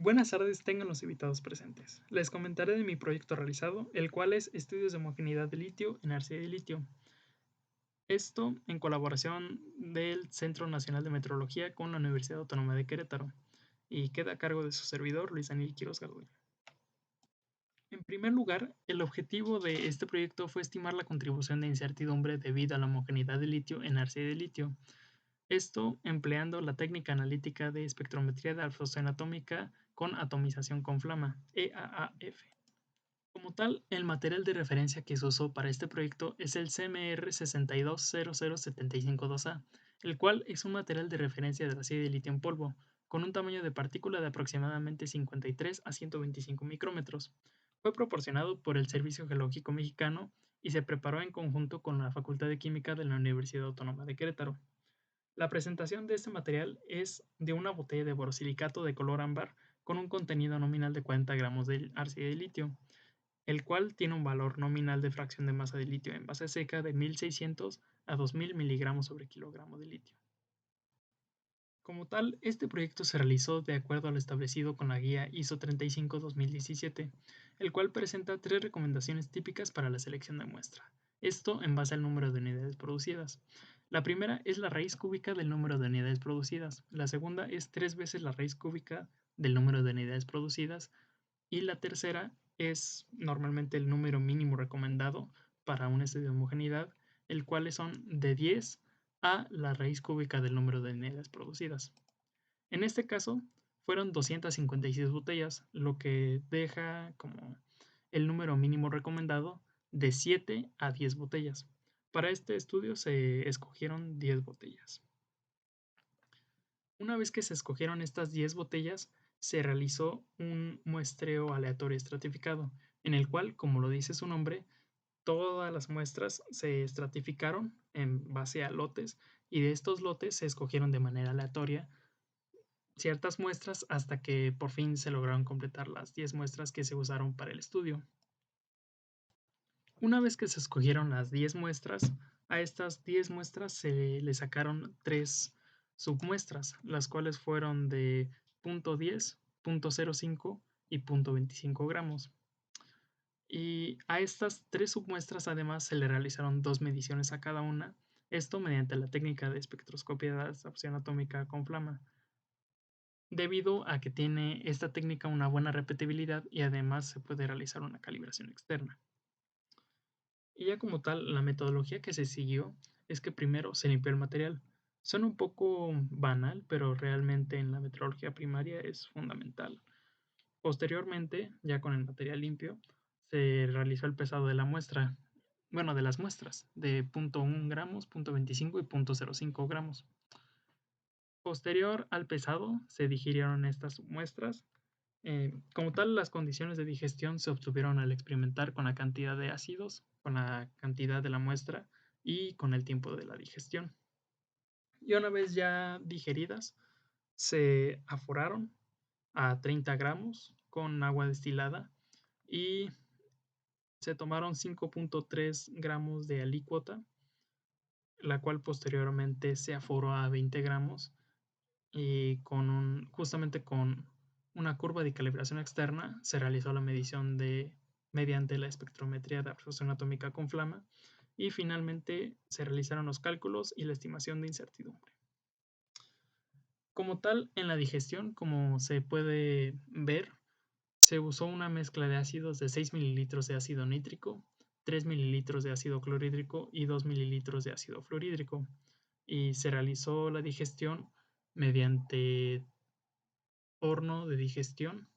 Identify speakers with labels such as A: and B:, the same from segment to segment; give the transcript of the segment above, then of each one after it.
A: Buenas tardes, tengan los invitados presentes. Les comentaré de mi proyecto realizado, el cual es Estudios de homogeneidad de litio en arcilla de litio. Esto en colaboración del Centro Nacional de Metrología con la Universidad Autónoma de Querétaro, y queda a cargo de su servidor, Luis Daniel Quiroz Garduño. En primer lugar, el objetivo de este proyecto fue estimar la contribución de incertidumbre debido a la homogeneidad de litio en arcilla de litio. Esto empleando la técnica analítica de espectrometría de absorción atómica con atomización con flama, EAAF. Como tal, el material de referencia que se usó para este proyecto es el CMR 6200752A, el cual es un material de referencia de la serie de litio en polvo, con un tamaño de partícula de aproximadamente 53 a 125 micrómetros. Fue proporcionado por el Servicio Geológico Mexicano y se preparó en conjunto con la Facultad de Química de la Universidad Autónoma de Querétaro. La presentación de este material es de una botella de borosilicato de color ámbar con un contenido nominal de 40 gramos de arcilla de litio, el cual tiene un valor nominal de fracción de masa de litio en base seca de 1600 a 2000 miligramos sobre kilogramo de litio. Como tal, este proyecto se realizó de acuerdo a lo establecido con la guía ISO 35-2017, el cual presenta tres recomendaciones típicas para la selección de muestra. Esto en base al número de unidades producidas. La primera es la raíz cúbica del número de unidades producidas. La segunda es 3 veces la raíz cúbica del número de unidades producidas. Y la tercera es normalmente el número mínimo recomendado para un estudio de homogeneidad, el cual son de 10 a la raíz cúbica del número de unidades producidas. En este caso, fueron 256 botellas, lo que deja como el número mínimo recomendado de 7 a 10 botellas. Para este estudio se escogieron 10 botellas. Una vez que se escogieron estas 10 botellas, se realizó un muestreo aleatorio estratificado, en el cual, como lo dice su nombre, todas las muestras se estratificaron en base a lotes, y de estos lotes se escogieron de manera aleatoria ciertas muestras hasta que por fin se lograron completar las 10 muestras que se usaron para el estudio. Una vez que se escogieron las 10 muestras, a estas 10 muestras se le sacaron 3 submuestras, las cuales fueron de 0.10, 0.05 y 0.25 gramos. Y a estas 3 submuestras además se le realizaron 2 mediciones a cada una, esto mediante la técnica de espectroscopia de absorción atómica con flama, debido a que tiene esta técnica una buena repetibilidad y además se puede realizar una calibración externa. Y ya como tal, la metodología que se siguió es que primero se limpió el material. Suena un poco banal, pero realmente en la metrología primaria es fundamental. Posteriormente, ya con el material limpio, se realizó el pesado de la muestra, bueno, de las muestras, de 0.1 gramos, 0.25 y 0.05 gramos. Posterior al pesado, se digirieron estas muestras. Como tal, las condiciones de digestión se obtuvieron al experimentar con la cantidad de ácidos, con la cantidad de la muestra y con el tiempo de la digestión. Y una vez ya digeridas, se aforaron a 30 gramos con agua destilada y se tomaron 5.3 gramos de alícuota, la cual posteriormente se aforó a 20 gramos y justamente con una curva de calibración externa se realizó la medición mediante la espectrometría de absorción atómica con flama, y finalmente se realizaron los cálculos y la estimación de incertidumbre. Como tal, en la digestión, como se puede ver, se usó una mezcla de ácidos de 6 mililitros de ácido nítrico, 3 mililitros de ácido clorhídrico y 2 mililitros de ácido fluorhídrico, y se realizó la digestión mediante horno de digestión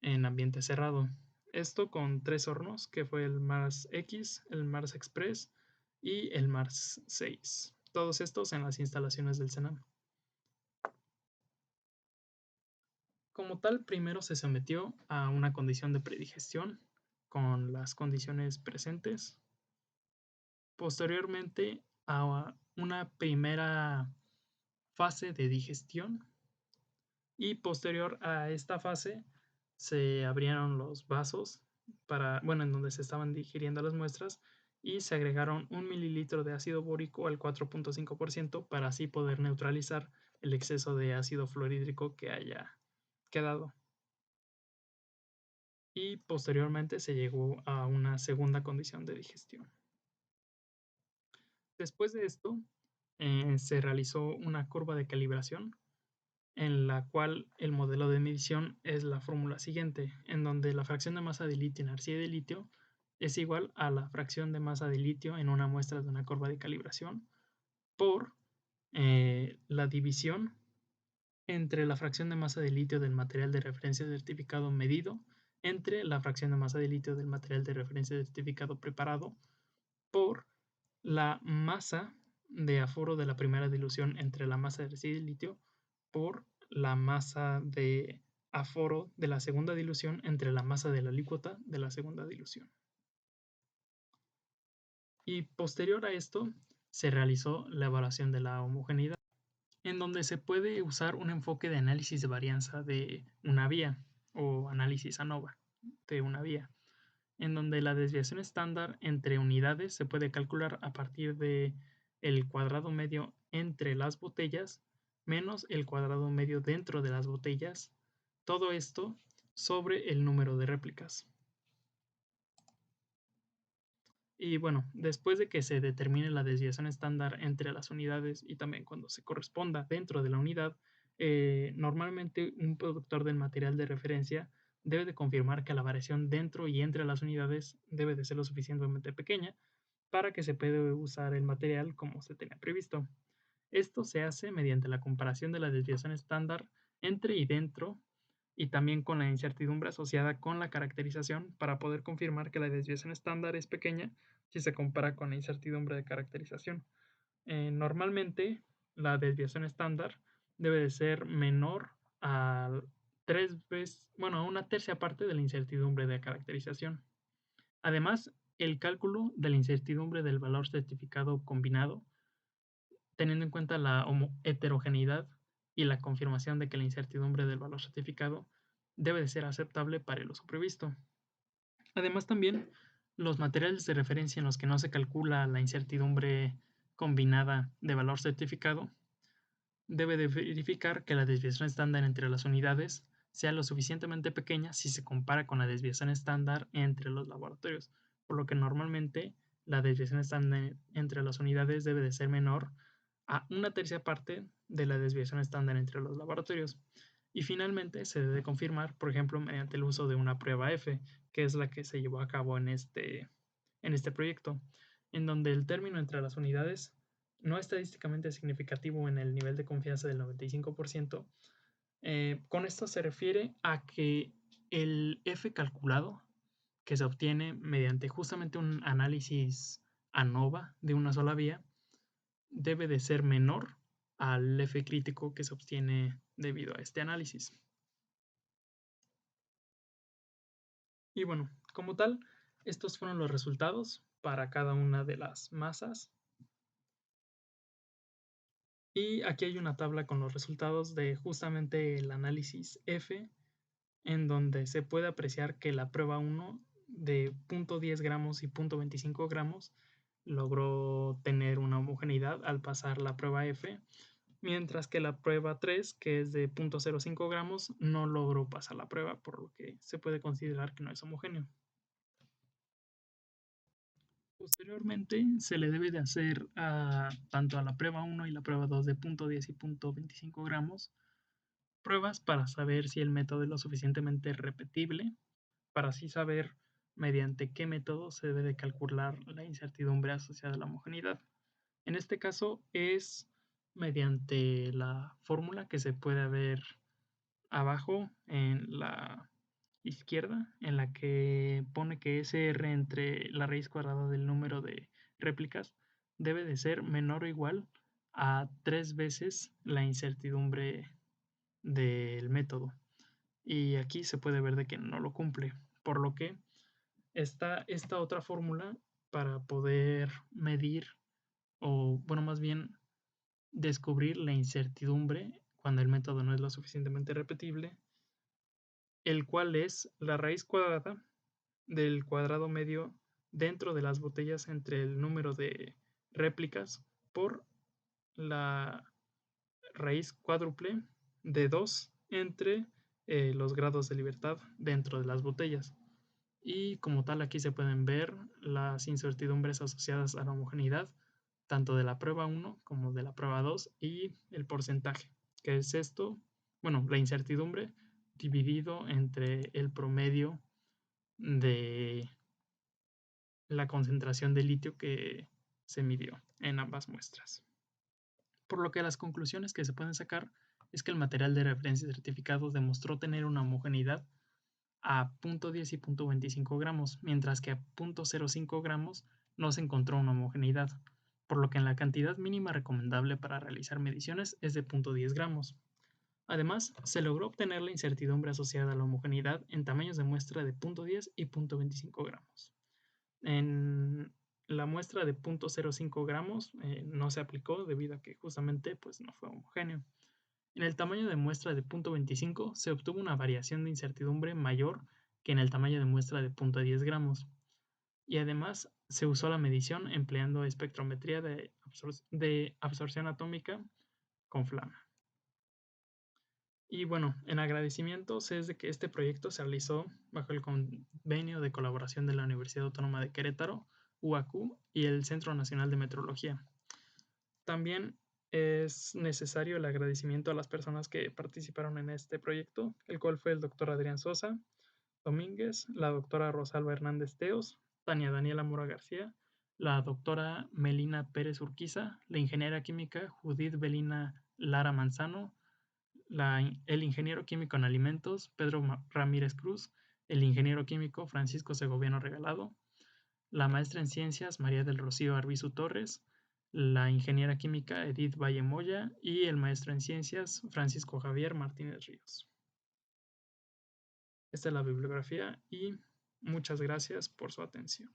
A: en ambiente cerrado. Esto con 3 hornos, que fue el Mars X, el Mars Express y el Mars 6. Todos estos en las instalaciones del CENAM. Como tal, primero se sometió a una condición de predigestión con las condiciones presentes. Posteriormente a una primera fase de digestión, y posterior a esta fase se abrieron los vasos en donde se estaban digiriendo las muestras, y se agregaron 1 mililitro de ácido bórico al 4.5% para así poder neutralizar el exceso de ácido fluorhídrico que haya quedado. y posteriormente se llegó a una segunda condición de digestión. Después de esto, se realizó una curva de calibración en la cual el modelo de medición es la fórmula siguiente, en donde la fracción de masa de litio en arcilla de litio es igual a la fracción de masa de litio en una muestra de una curva de calibración por la división entre la fracción de masa de litio del material de referencia certificado medido entre la fracción de masa de litio del material de referencia certificado preparado por la masa de aforo de la primera dilución entre la masa de residuo de litio por la masa de aforo de la segunda dilución entre la masa de la alícuota de la segunda dilución. Y posterior a esto se realizó la evaluación de la homogeneidad, en donde se puede usar un enfoque de análisis de varianza de una vía o análisis ANOVA de una vía, en donde la desviación estándar entre unidades se puede calcular a partir de el cuadrado medio entre las botellas menos el cuadrado medio dentro de las botellas, todo esto sobre el número de réplicas. Y bueno, después de que se determine la desviación estándar entre las unidades y también cuando se corresponda dentro de la unidad, normalmente un productor del material de referencia debe de confirmar que la variación dentro y entre las unidades debe de ser lo suficientemente pequeña para que se pueda usar el material como se tenía previsto. Esto se hace mediante la comparación de la desviación estándar entre y dentro y también con la incertidumbre asociada con la caracterización para poder confirmar que la desviación estándar es pequeña si se compara con la incertidumbre de caracterización. Normalmente la desviación estándar debe de ser menor a a una tercia parte de la incertidumbre de caracterización. Además, el cálculo de la incertidumbre del valor certificado combinado, teniendo en cuenta la heterogeneidad y la confirmación de que la incertidumbre del valor certificado debe de ser aceptable para el uso previsto. Además, también los materiales de referencia en los que no se calcula la incertidumbre combinada de valor certificado debe de verificar que la desviación estándar entre las unidades sea lo suficientemente pequeña si se compara con la desviación estándar entre los laboratorios, por lo que normalmente la desviación estándar entre las unidades debe de ser menor a una tercia parte de la desviación estándar entre los laboratorios. Y finalmente se debe confirmar, por ejemplo, mediante el uso de una prueba F, que es la que se llevó a cabo en este proyecto, en donde el término entre las unidades no estadísticamente significativo en el nivel de confianza del 95%. Con esto se refiere a que el F calculado, que se obtiene mediante justamente un análisis ANOVA de una sola vía, debe de ser menor al F crítico que se obtiene debido a este análisis. Y bueno, como tal, estos fueron los resultados para cada una de las masas. Y aquí hay una tabla con los resultados de justamente el análisis F, en donde se puede apreciar que la prueba 1 de 0.10 gramos y 0.25 gramos logró tener una homogeneidad al pasar la prueba F, mientras que la prueba 3, que es de 0.05 gramos, no logró pasar la prueba, por lo que se puede considerar que no es homogéneo. Posteriormente, se le debe de hacer tanto a la prueba 1 y la prueba 2 de 0.10 y 0.25 gramos pruebas para saber si el método es lo suficientemente repetible, para así saber mediante qué método se debe de calcular la incertidumbre asociada a la homogeneidad. En este caso es mediante la fórmula que se puede ver abajo en la izquierda, en la que pone que SR entre la raíz cuadrada del número de réplicas debe de ser menor o igual a 3 veces la incertidumbre del método. Y aquí se puede ver de que no lo cumple, por lo que está esta otra fórmula para poder medir o, bueno, más bien descubrir la incertidumbre cuando el método no es lo suficientemente repetible, el cual es la raíz cuadrada del cuadrado medio dentro de las botellas entre el número de réplicas por la raíz cuádruple de 2 entre los grados de libertad dentro de las botellas. Y como tal, aquí se pueden ver las incertidumbres asociadas a la homogeneidad, tanto de la prueba 1 como de la prueba 2, y el porcentaje, que es esto, bueno, la incertidumbre dividido entre el promedio de la concentración de litio que se midió en ambas muestras. Por lo que las conclusiones que se pueden sacar es que el material de referencia certificado demostró tener una homogeneidad a 0.10 y 0.25 gramos, mientras que a 0.05 gramos no se encontró una homogeneidad, por lo que en la cantidad mínima recomendable para realizar mediciones es de 0.10 gramos. Además, se logró obtener la incertidumbre asociada a la homogeneidad en tamaños de muestra de 0.10 y 0.25 gramos. En la muestra de 0.05 gramos no se aplicó debido a que justamente pues, no fue homogéneo. En el tamaño de muestra de 0.25 se obtuvo una variación de incertidumbre mayor que en el tamaño de muestra de 0.10 gramos. Y además se usó la medición empleando espectrometría de absorción atómica con flama. Y bueno, en agradecimientos es de que este proyecto se realizó bajo el convenio de colaboración de la Universidad Autónoma de Querétaro, UAQ, y el Centro Nacional de Metrología. También es necesario el agradecimiento a las personas que participaron en este proyecto, el cual fue el doctor Adrián Sosa Domínguez, la doctora Rosalba Hernández Teos, Tania Daniela Mora García, la doctora Melina Pérez Urquiza, la ingeniera química Judith Belina Lara Manzano, el ingeniero químico en alimentos Pedro Ramírez Cruz, el ingeniero químico Francisco Segoviano Regalado, la maestra en ciencias María del Rocío Arbizu Torres, la ingeniera química Edith Valle Moya y el maestro en ciencias Francisco Javier Martínez Ríos. Esta es la bibliografía y muchas gracias por su atención.